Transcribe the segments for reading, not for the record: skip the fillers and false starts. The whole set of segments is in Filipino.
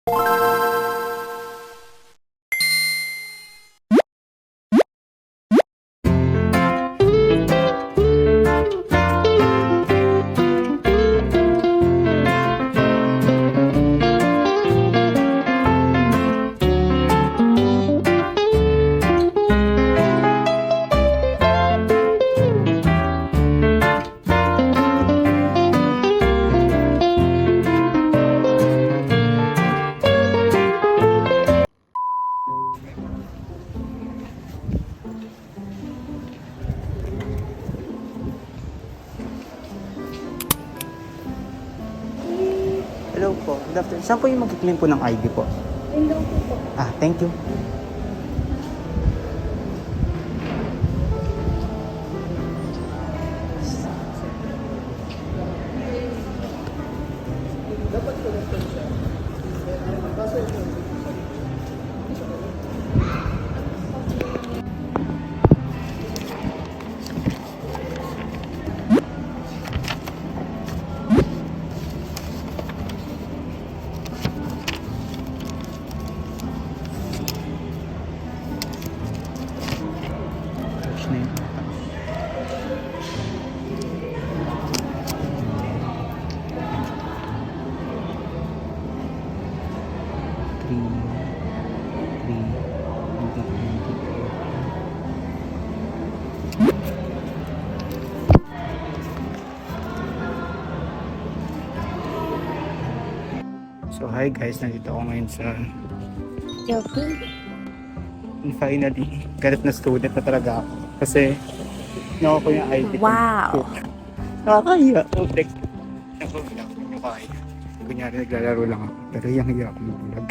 Hello po. Good afternoon. Saan po yung mag-claim po ng ID po? Window po. Thank you. Touch na yun. So hi guys, nandito ako ngayon sa Joking. and finally, ganap na student na talaga ako. Kasi nakuha ko yung ID ko. Wow. Nakakahiya. Like, nakakahiya ko yung kaya. Kunyari naglalaro lang ako. Pero yung hiya ako mag-vlog.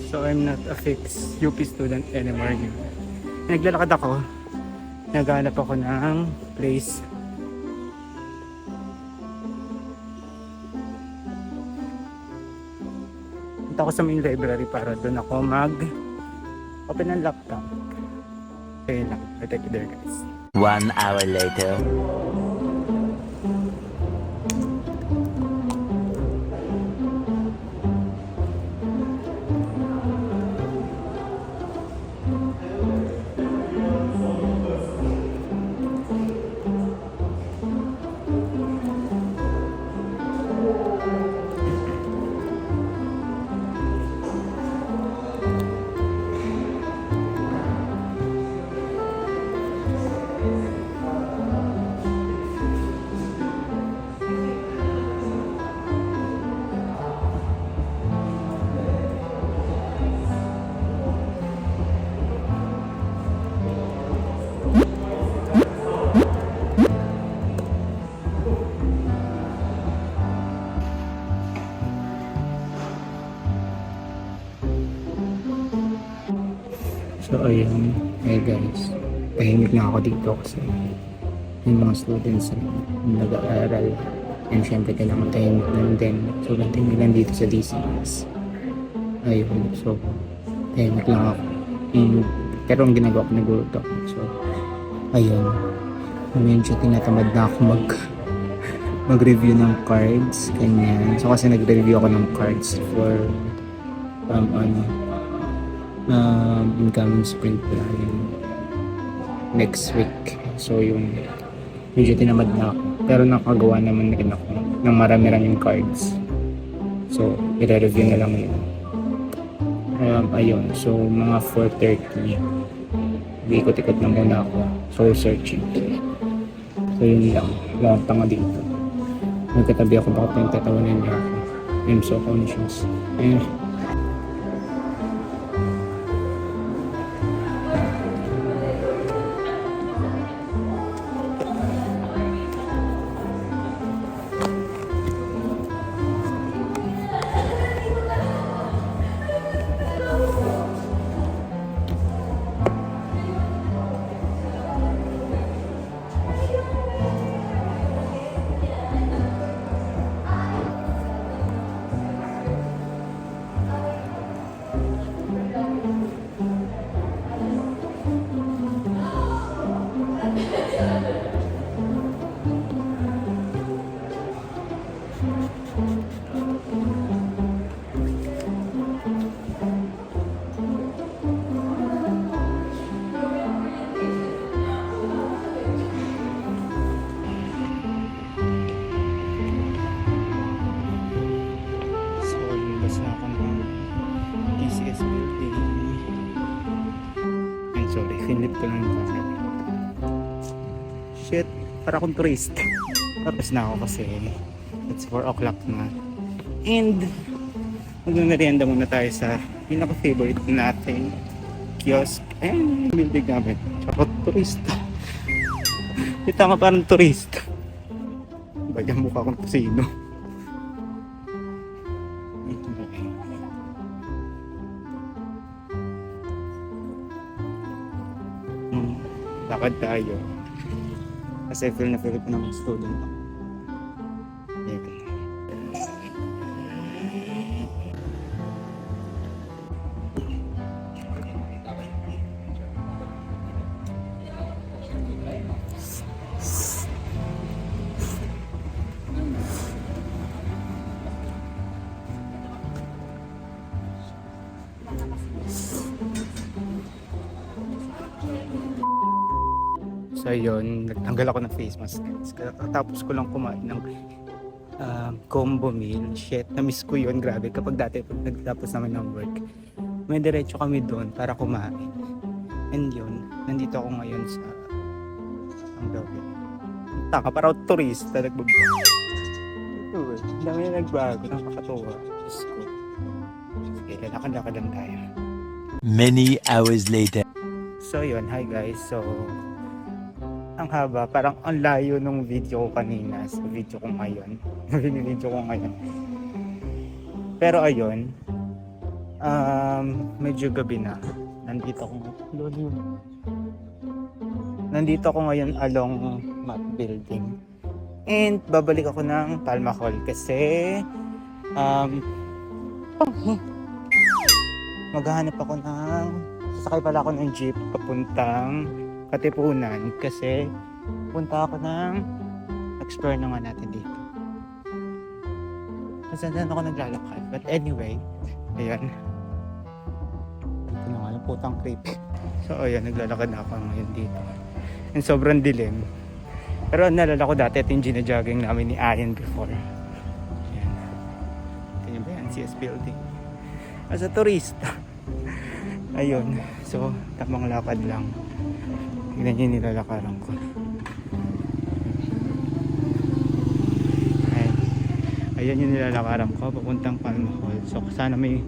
So I'm not a fixed UP student anymore. Naglalakad ako. Naghanap ako ng place. Punta ako sa main library para doon ako open ng laptop. Okay lang. I'll take you there guys. 1 hour later. So ayun, hey guys, tahimik na ako dito kasi yung mga students na nag-aaral and syempre kailangan tahimik lang din. So tahimik lang dito sa DCS. Ayun, so tahimik lang ako. Pero ang ginagawa ko, naguluto ako. So ayun, medyo tinatamad na ako mag-review ng cards, ganyan. So kasi nag-review ako ng cards for incoming spring planning next week. So yung medyo tinamad na ako, pero nakagawa naman rin ako ng marami-raming cards. So i-review na lang yun. Ayun, so mga 4:30 ikot-ikot na muna ako, soul searching. So yun lang, lang tanga dito. Nagkatabi ako, bakit yung tatawanan niya ako. I'm so conscious. shit, para akong turist. Tapos na ako kasi it's 4 o'clock na. And magmerienda muna tayo sa pinaka-favorite natin kiosk. Ayan, building namin. Tsaka turista. Kita nga parang turista. Bagyan mukha akong kusino. Lakad tayo. Kasi feel na feel ko ng student ako. Ayan. So yun, nagtanggal ako ng face mask. Tapos ko lang kumain ng combo meal. Shit, na-miss ko yun. Grabe, kapag dati pag nagtapos naman ng work, may diretso kami doon para kumain. And yun, nandito ako ngayon sa ang gawin. Taka, parang turista nagbabago. Ito eh, dami na nagbago, nakakatuwa. Diyos ko. Sige, lalakad-lakad lang tayo. Many hours later. So yun, hi guys. So ang haba, parang ang layo nung video ko kanina sa video ko ngayon. Video ko ngayon. Pero ayun, medyo gabi na. Nandito ako ngayon along Map Building. And babalik ako ng Palma Hall kasi maghahanap ako sasakay pala ako ng jeep papuntang Katipunan kasi punta ako ng explore naman natin dito. Kasi saan ako naglalakad. But anyway, ayan. Ito na nga yung putang creepy. So ayan, naglalakad na ako ngayon dito. And sobrang dilim. Pero nalala ko dati ito yung gina-jogging namin ni Ayan before. Ayan. Ito yung ba yan? CS Building. As a turista. Ayun. So, tamang lakad lang. Tignan nyo yung nilalakaran ko. Ayan yung nilalakaran ko papuntang Palma Hall. So sana may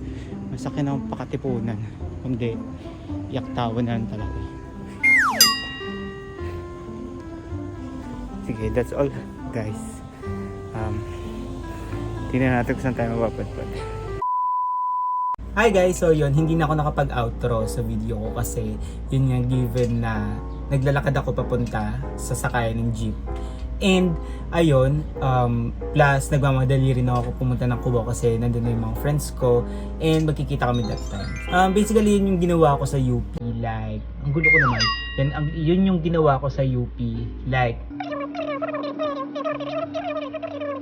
masakyan akong pakatipunan. Kundi yaktawan na lang talaga. Sige, that's all guys. Tingnan natin kung saan tayo mapapadpad. Hi guys! So yun, hindi na ako nakapag-outro sa video ko kasi yun nga given na naglalakad ako papunta sa sakayan ng jeep. And ayun, plus nagmamadali rin ako pumunta ng Cubao kasi nandun na yung mga friends ko and magkikita kami that time. Basically yun yung ginawa ko sa UP, like, ang gulo ko naman. Then yun yung ginawa ko sa UP, like,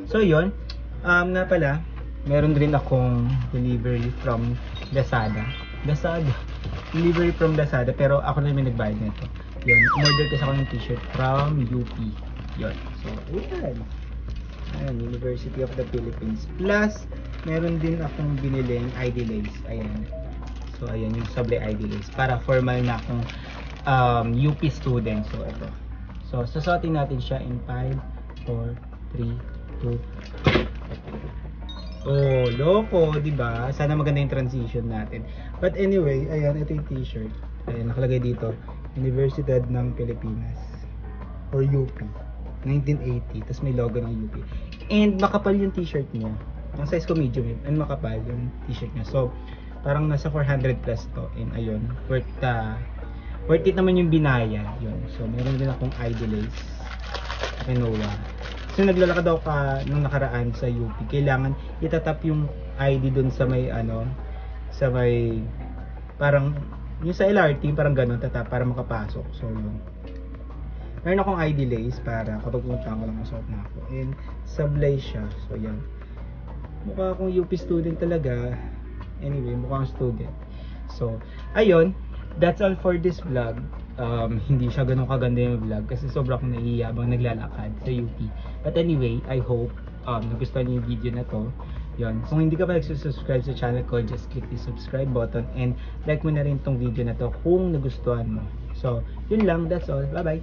so yun, nga pala, meron rin akong delivery from Lazada. Delivery from Lazada, pero ako na may nagbayad nito. Yun, umorder kasi ako ng t-shirt from UP. Yun. So, ayan, University of the Philippines. Plus, meron din akong biniling ID lace. Ayan. So, ayan yung Sablé ID lace. Para formal na akong UP student. So, ito. So, susuotin natin siya in 5, 4, 3, 2. Oh, loko, diba? Sana maganda yung transition natin. But anyway, ayan, ito yung t-shirt. Ayan, nakalagay dito. Universidad ng Pilipinas. Or UP. 1980. Tapos may logo ng UP. And makapal yung t-shirt niya. Ang size ko medium. And makapal yung t-shirt niya. So, parang nasa 400 plus to. And ayun, worth it naman yung binaya. Yun. So, meron din akong ID lace. Renoa. So naglalakad ako nung nakaraan sa UP, kailangan itatap yung ID dun sa may sa may parang yung sa LRT, parang ganun tatap para makapasok. So yun. Meron akong ID lace para kapag pumunta ko lang masuot na ako. And sablay siya. So yan. Mukha akong UP student talaga. Anyway, mukhang student. So, ayun. That's all for this vlog. Hindi siya ganun kaganda yung vlog kasi sobra akong naiiya habang naglalakad sa UP. But anyway, I hope nagustuhan niyo yung video na to. Yun. Kung hindi ka pa nagsusubscribe sa channel ko, just click the subscribe button and like mo na rin tong video na to kung nagustuhan mo. So, yun lang. That's all. Bye-bye!